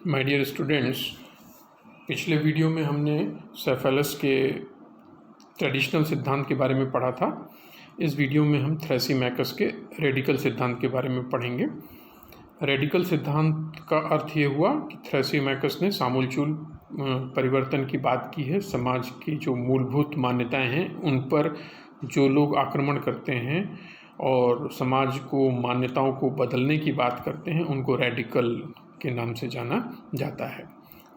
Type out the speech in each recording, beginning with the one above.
My dear students, पिछले video में हमने सेफेलस के ट्रेडिशनल सिद्धांत के बारे में पढ़ा था। इस वीडियो में हम थ्रेसिमैकस के रेडिकल सिद्धांत के बारे में पढ़ेंगे। रेडिकल सिद्धांत का अर्थ ये हुआ कि थ्रेसिमैकस ने सामूलचूल परिवर्तन की बात की है। समाज की जो मूलभूत मान्यताएं हैं उन पर जो लोग आक्रमण करते हैं और समाज को मान्यताओं को बदलने की बात करते हैं उनको रेडिकल के नाम से जाना जाता है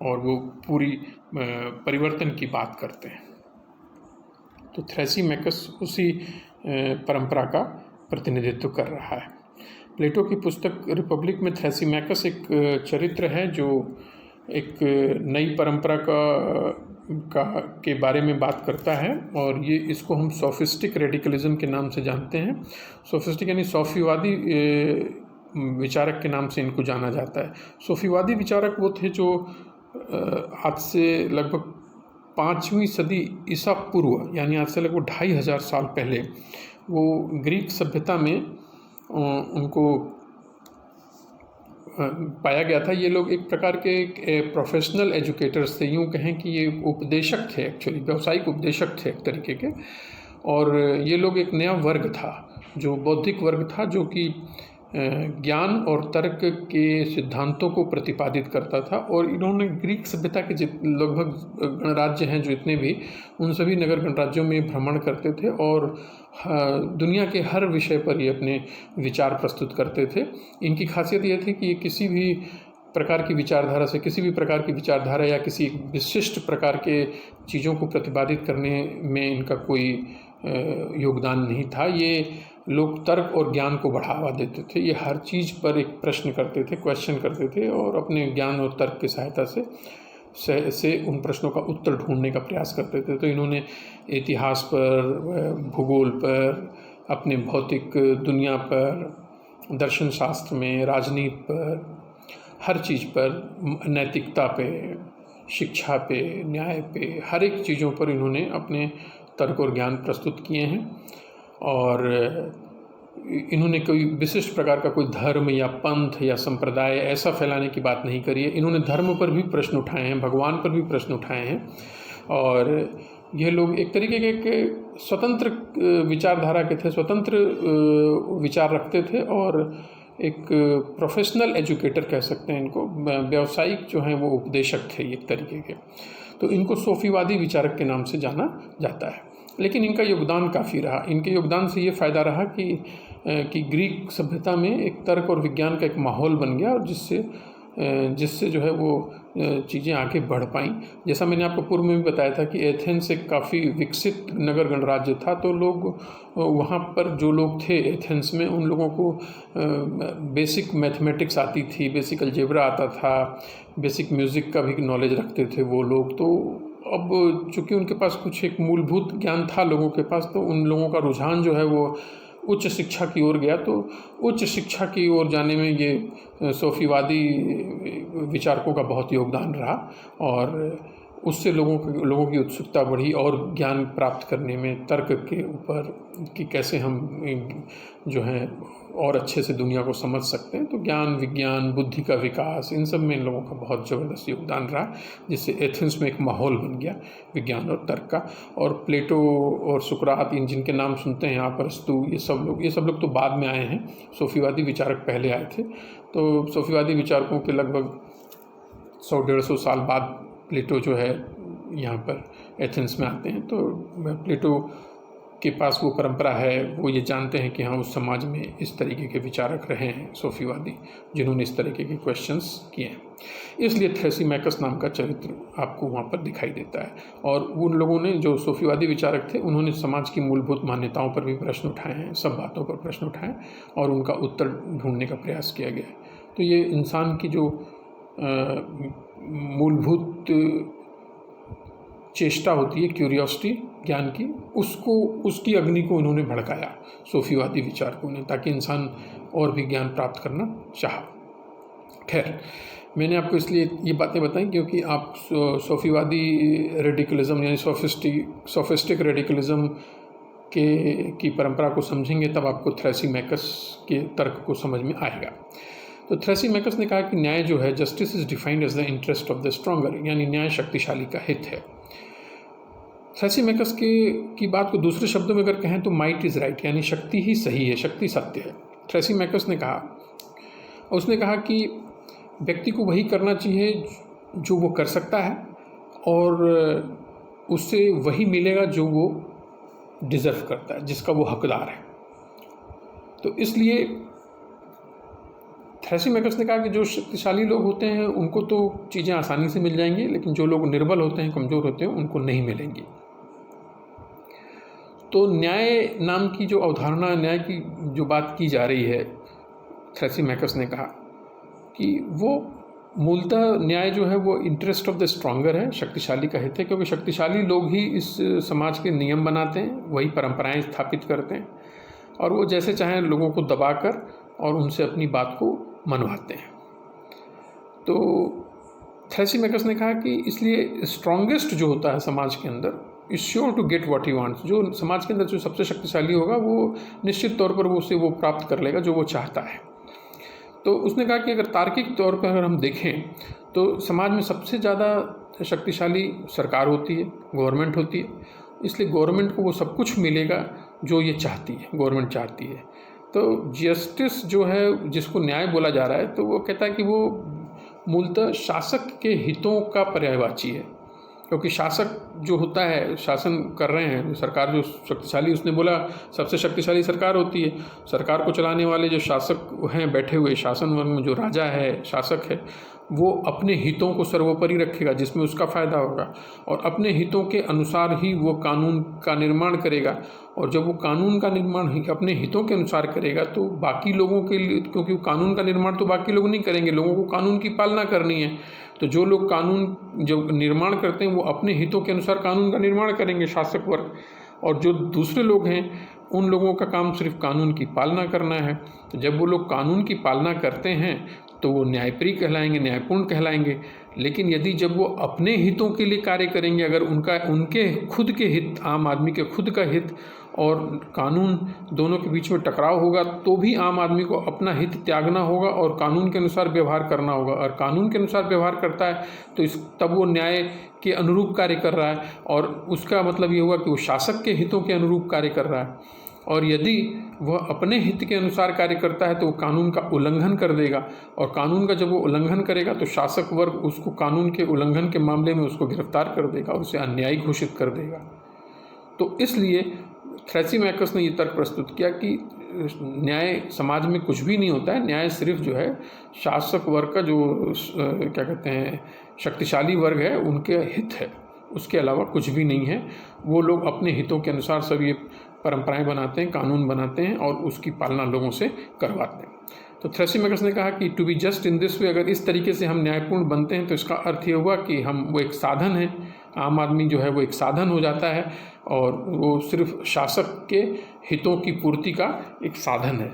और वो पूरी परिवर्तन की बात करते हैं। तो थ्रेसिमैकस उसी परंपरा का प्रतिनिधित्व कर रहा है। प्लेटो की पुस्तक रिपब्लिक में थ्रेसिमैकस एक चरित्र है जो एक नई परंपरा के बारे में बात करता है और ये इसको हम सोफिस्टिक रेडिकलिज्म के नाम से जानते हैं। सोफिस्टिक यानी सौफीवादी विचारक के नाम से इनको जाना जाता है। सूफीवादी विचारक वो थे जो आज से लगभग 5वीं सदी ईसा पूर्व यानी आज से लगभग 2500 साल पहले वो ग्रीक सभ्यता में उनको पाया गया था। ये लोग एक प्रकार के प्रोफेशनल एजुकेटर्स थे, यूँ कहें कि ये उपदेशक थे, एक्चुअली व्यावसायिक उपदेशक थे एक तरीके के। और ये लोग एक नया वर्ग था जो बौद्धिक वर्ग था जो कि ज्ञान और तर्क के सिद्धांतों को प्रतिपादित करता था। और इन्होंने ग्रीक सभ्यता के लगभग गणराज्य हैं जो इतने भी, उन सभी नगर गणराज्यों में भ्रमण करते थे और दुनिया के हर विषय पर ये अपने विचार प्रस्तुत करते थे। इनकी खासियत ये थी कि ये किसी भी प्रकार की विचारधारा से, किसी भी प्रकार की विचारधारा या किसी विशिष्ट प्रकार के चीज़ों को प्रतिपादित करने में इनका कोई योगदान नहीं था। ये लोग तर्क और ज्ञान को बढ़ावा देते थे। ये हर चीज़ पर एक प्रश्न करते थे, क्वेश्चन करते थे और अपने ज्ञान और तर्क की सहायता से उन प्रश्नों का उत्तर ढूंढने का प्रयास करते थे। तो इन्होंने इतिहास पर, भूगोल पर, अपने भौतिक दुनिया पर, दर्शन शास्त्र में, राजनीति पर, हर चीज़ पर, नैतिकता पे, शिक्षा पे, न्याय पे, हर एक चीज़ों पर इन्होंने अपने तर्क और ज्ञान प्रस्तुत किए हैं। और इन्होंने कोई विशिष्ट प्रकार का कोई धर्म या पंथ या संप्रदाय ऐसा फैलाने की बात नहीं करी है। इन्होंने धर्म पर भी प्रश्न उठाए हैं, भगवान पर भी प्रश्न उठाए हैं। और ये लोग एक तरीके के स्वतंत्र विचारधारा के थे, स्वतंत्र विचार रखते थे और एक प्रोफेशनल एजुकेटर कह सकते हैं इनको, व्यावसायिक जो हैं वो उपदेशक थे एक तरीके के। तो इनको सूफीवादी विचारक के नाम से जाना जाता है। लेकिन इनका योगदान काफ़ी रहा। इनके योगदान से ये फ़ायदा रहा कि ग्रीक सभ्यता में एक तर्क और विज्ञान का एक माहौल बन गया और जिससे जो है वो चीज़ें आगे बढ़ पाईं। जैसा मैंने आपको पूर्व में भी बताया था कि एथेंस एक काफ़ी विकसित नगर गणराज्य था। तो लोग वहाँ पर जो लोग थे एथेंस में, उन लोगों को बेसिक मैथमेटिक्स आती थी, बेसिक अलजेब्रा आता था, बेसिक म्यूज़िक का भी नॉलेज रखते थे वो लोग। तो अब चूँकि उनके पास कुछ एक मूलभूत ज्ञान था लोगों के पास, तो उन लोगों का रुझान जो है वो उच्च शिक्षा की ओर गया। तो उच्च शिक्षा की ओर जाने में ये सूफीवादी विचारकों का बहुत योगदान रहा और उससे लोगों की उत्सुकता बढ़ी और ज्ञान प्राप्त करने में, तर्क के ऊपर कि कैसे हम जो हैं और अच्छे से दुनिया को समझ सकते हैं। तो ज्ञान, विज्ञान, बुद्धि का विकास, इन सब में इन लोगों का बहुत ज़बरदस्त योगदान रहा, जिससे एथेंस में एक माहौल बन गया विज्ञान और तर्क का। और प्लेटो और सुकरात, इन जिनके नाम सुनते हैं आप, अरस्तू, ये सब लोग तो बाद में आए हैं। सूफीवादी विचारक पहले आए थे। तो सूफीवादी विचारकों के लगभग 100-150 साल बाद प्लेटो जो है यहाँ पर एथेंस में आते हैं। तो प्लेटो के पास वो परंपरा है, वो ये जानते हैं कि हाँ उस समाज में इस तरीके के विचारक रहे हैं सूफीवादी, जिन्होंने इस तरीके के क्वेश्चंस किए हैं। इसलिए थ्रेसिमैकस नाम का चरित्र आपको वहाँ पर दिखाई देता है। और उन लोगों ने, जो सूफीवादी विचारक थे, उन्होंने समाज की मूलभूत मान्यताओं पर भी प्रश्न उठाए हैं, सब बातों पर प्रश्न उठाए और उनका उत्तर ढूंढने का प्रयास किया गया है। तो ये इंसान की जो मूलभूत चेष्टा होती है, क्यूरियोसिटी ज्ञान की, उसकी अग्नि को उन्होंने भड़काया सूफीवादी विचारकों ने, ताकि इंसान और भी ज्ञान प्राप्त करना चाहा। खैर, मैंने आपको इसलिए ये बातें बताई क्योंकि आप सूफीवादी रेडिकलिज्म यानी सोफिस्टिक रेडिकलिज्म की परंपरा को समझेंगे, तब आपको थ्रेसिमैकस के तर्क को समझ में आएगा। तो थ्रेसिमैकस ने कहा कि न्याय जो है, justice is defined as the interest of the stronger, यानी न्याय शक्तिशाली का हित है। थ्रेसिमैकस की बात को दूसरे शब्दों में अगर कहें तो माइट इज़ राइट, यानी शक्ति ही सही है, शक्ति सत्य है। थ्रेसिमैकस ने कहा, उसने कहा कि व्यक्ति को वही करना चाहिए जो वो कर सकता है और उससे वही मिलेगा जो वो डिज़र्व करता है, जिसका वो हकदार है। तो इसलिए थ्रेसिमैकस ने कहा कि जो शक्तिशाली लोग होते हैं उनको तो चीज़ें आसानी से मिल जाएंगी, लेकिन जो लोग निर्बल होते हैं, कमज़ोर होते हैं, उनको नहीं मिलेंगी। तो न्याय नाम की जो अवधारणा, न्याय की जो बात की जा रही है, थ्रेसिमैकस ने कहा कि वो मूलतः न्याय जो है वो इंटरेस्ट ऑफ द स्ट्रॉन्गर है, शक्तिशाली का हित है, क्योंकि शक्तिशाली लोग ही इस समाज के नियम बनाते हैं, वही परंपराएं स्थापित करते हैं और वो जैसे चाहें लोगों को दबाकर और उनसे अपनी बात को मनवाते हैं। तो थ्रेसिमैकस ने कहा कि इसलिए स्ट्रॉन्गेस्ट जो होता है समाज के अंदर is sure to get what he wants. जो समाज के अंदर जो सबसे शक्तिशाली होगा वो निश्चित तौर पर वो प्राप्त कर लेगा जो वो चाहता है। तो उसने कहा कि अगर तार्किक तौर पर अगर हम देखें तो समाज में सबसे ज़्यादा शक्तिशाली सरकार होती है, गवर्नमेंट होती है, इसलिए गवर्नमेंट को वो सब कुछ मिलेगा जो ये चाहती है, गवर्नमेंट चाहती है। तो जस्टिस जो है, जिसको न्याय बोला जा रहा है, तो वो कहता है कि वो मूलतः शासक के हितों का पर्यायवाची है, क्योंकि शासक जो होता है, शासन कर रहे हैं, सरकार जो शक्तिशाली, उसने बोला सबसे शक्तिशाली सरकार होती है। सरकार को चलाने वाले जो शासक हैं बैठे हुए, शासन वर्ग में जो राजा है, शासक है, वो अपने हितों को सर्वोपरि रखेगा जिसमें उसका फ़ायदा होगा और अपने हितों के अनुसार ही वो कानून का निर्माण करेगा। और जब वो कानून का निर्माण अपने हितों के अनुसार करेगा तो बाकी लोगों के लिए, क्योंकि कानून का निर्माण तो बाकी लोग नहीं करेंगे, लोगों को कानून की पालना करनी है, तो जो लोग कानून जो निर्माण करते हैं वो अपने हितों के अनुसार कानून का निर्माण करेंगे, शासक वर्ग, और जो दूसरे लोग हैं उन लोगों का काम सिर्फ कानून की पालना करना है। तो जब वो लोग कानून की पालना करते हैं तो वो न्यायप्रिय कहलाएंगे, न्यायपूर्ण कहलाएंगे। लेकिन यदि जब वो अपने हितों के लिए कार्य करेंगे, अगर उनके खुद के हित, आम आदमी के खुद का हित और कानून दोनों के बीच में टकराव होगा, तो भी आम आदमी को अपना हित त्यागना होगा और कानून के अनुसार व्यवहार करना होगा। और कानून के अनुसार व्यवहार करता है तो तब वो न्याय के अनुरूप कार्य कर रहा है, और उसका मतलब ये हुआ कि वो शासक के हितों के अनुरूप कार्य कर रहा है। और यदि वह अपने हित के अनुसार कार्य करता है तो वो कानून का उल्लंघन कर देगा, और कानून का जब वो उल्लंघन करेगा तो शासक वर्ग उसको कानून के उल्लंघन के मामले में उसको गिरफ्तार कर देगा और उसे अन्यायी घोषित कर देगा। तो इसलिए थ्रेसिमैकस ने ये तर्क प्रस्तुत किया कि न्याय समाज में कुछ भी नहीं होता है, न्याय सिर्फ जो है शासक वर्ग का जो क्या कहते हैं शक्तिशाली वर्ग है उनके हित है, उसके अलावा कुछ भी नहीं है। वो लोग अपने हितों के अनुसार सब ये परंपराएं बनाते हैं, कानून बनाते हैं और उसकी पालना लोगों से करवाते हैं। तो थ्रेसिमैकस ने कहा कि to be just in this way, अगर इस तरीके से हम न्यायपूर्ण बनते हैं तो इसका अर्थ ये हुआ कि वो एक साधन है, आम आदमी जो है वो एक साधन हो जाता है और वो सिर्फ शासक के हितों की पूर्ति का एक साधन है।